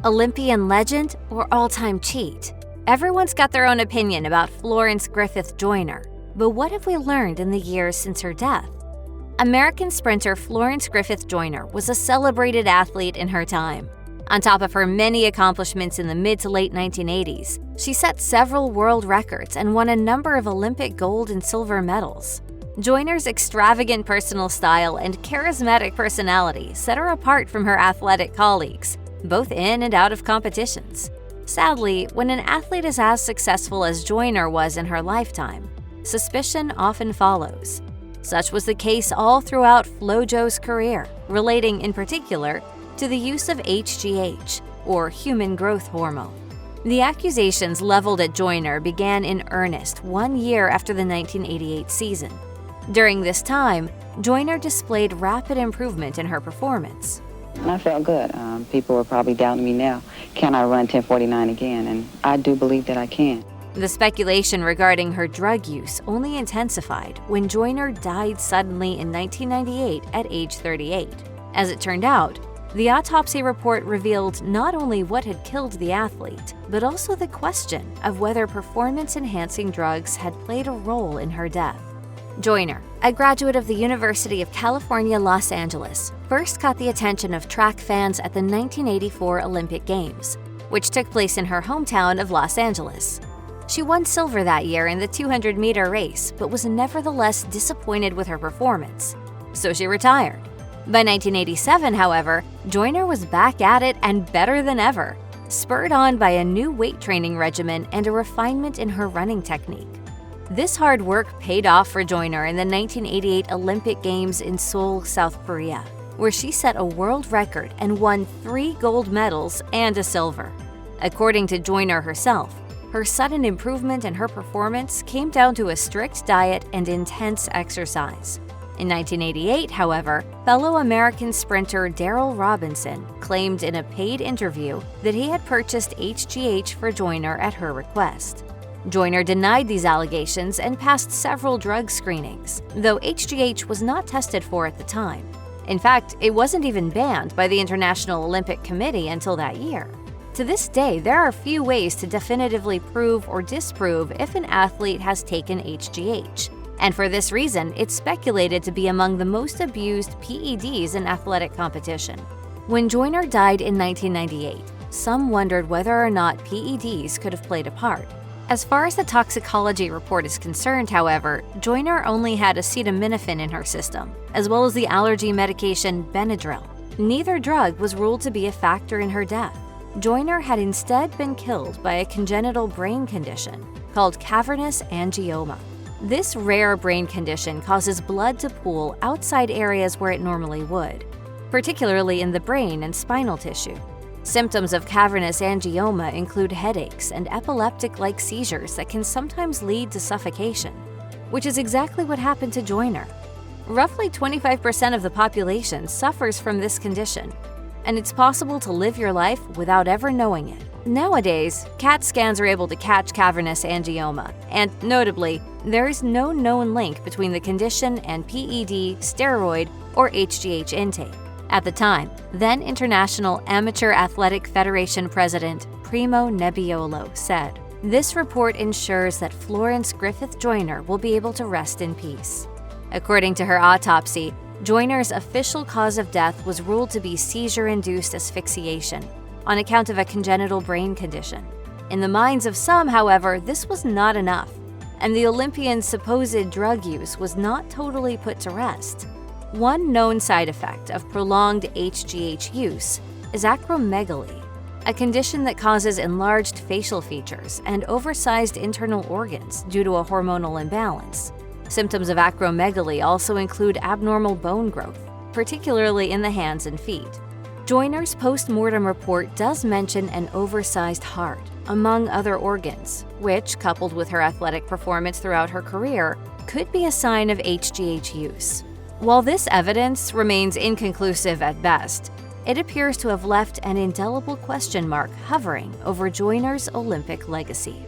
Olympian legend or all-time cheat? Everyone's got their own opinion about Florence Griffith Joyner, but what have we learned in the years since her death? American sprinter Florence Griffith Joyner was a celebrated athlete in her time. On top of her many accomplishments in the mid to late 1980s, she set several world records and won a number of Olympic gold and silver medals. Joyner's extravagant personal style and charismatic personality set her apart from her athletic colleagues, both in and out of competitions. Sadly, when an athlete is as successful as Joyner was in her lifetime, suspicion often follows. Such was the case all throughout FloJo's career, relating in particular to the use of HGH, or human growth hormone. The accusations leveled at Joyner began in earnest 1 year after the 1988 season. During this time, Joyner displayed rapid improvement in her performance. I felt good. People were probably doubting me now. Can I run 10:49 again? And I do believe that I can. The speculation regarding her drug use only intensified when Joyner died suddenly in 1998 at age 38. As it turned out, the autopsy report revealed not only what had killed the athlete, but also the question of whether performance-enhancing drugs had played a role in her death. Joyner, a graduate of the University of California, Los Angeles, first caught the attention of track fans at the 1984 Olympic Games, which took place in her hometown of Los Angeles. She won silver that year in the 200-meter race, but was nevertheless disappointed with her performance, so she retired. By 1987, however, Joyner was back at it and better than ever, spurred on by a new weight training regimen and a refinement in her running technique. This hard work paid off for Joyner in the 1988 Olympic Games in Seoul, South Korea, where she set a world record and won 3 gold medals and a silver. According to Joyner herself, her sudden improvement in her performance came down to a strict diet and intense exercise. In 1988, however, fellow American sprinter Darryl Robinson claimed in a paid interview that he had purchased HGH for Joyner at her request. Joyner denied these allegations and passed several drug screenings, though HGH was not tested for at the time. In fact, it wasn't even banned by the International Olympic Committee until that year. To this day, there are few ways to definitively prove or disprove if an athlete has taken HGH, and for this reason, it's speculated to be among the most abused PEDs in athletic competition. When Joyner died in 1998, some wondered whether or not PEDs could have played a part. As far as the toxicology report is concerned, however, Joyner only had acetaminophen in her system, as well as the allergy medication Benadryl. Neither drug was ruled to be a factor in her death. Joyner had instead been killed by a congenital brain condition called cavernous angioma. This rare brain condition causes blood to pool outside areas where it normally would, particularly in the brain and spinal tissue. Symptoms of cavernous angioma include headaches and epileptic-like seizures that can sometimes lead to suffocation, which is exactly what happened to Joyner. Roughly 25% of the population suffers from this condition, and it's possible to live your life without ever knowing it. Nowadays, CAT scans are able to catch cavernous angioma, and notably, there is no known link between the condition and PED, steroid, or HGH intake. At the time, then International Amateur Athletic Federation President Primo Nebbiolo said, "This report ensures that Florence Griffith Joyner will be able to rest in peace." According to her autopsy, Joyner's official cause of death was ruled to be seizure-induced asphyxiation on account of a congenital brain condition. In the minds of some, however, this was not enough, and the Olympian's supposed drug use was not totally put to rest. One known side effect of prolonged HGH use is acromegaly, a condition that causes enlarged facial features and oversized internal organs due to a hormonal imbalance. Symptoms of acromegaly also include abnormal bone growth, particularly in the hands and feet. Joyner's post-mortem report does mention an oversized heart, among other organs, which, coupled with her athletic performance throughout her career, could be a sign of HGH use. While this evidence remains inconclusive at best, it appears to have left an indelible question mark hovering over Joyner's Olympic legacy.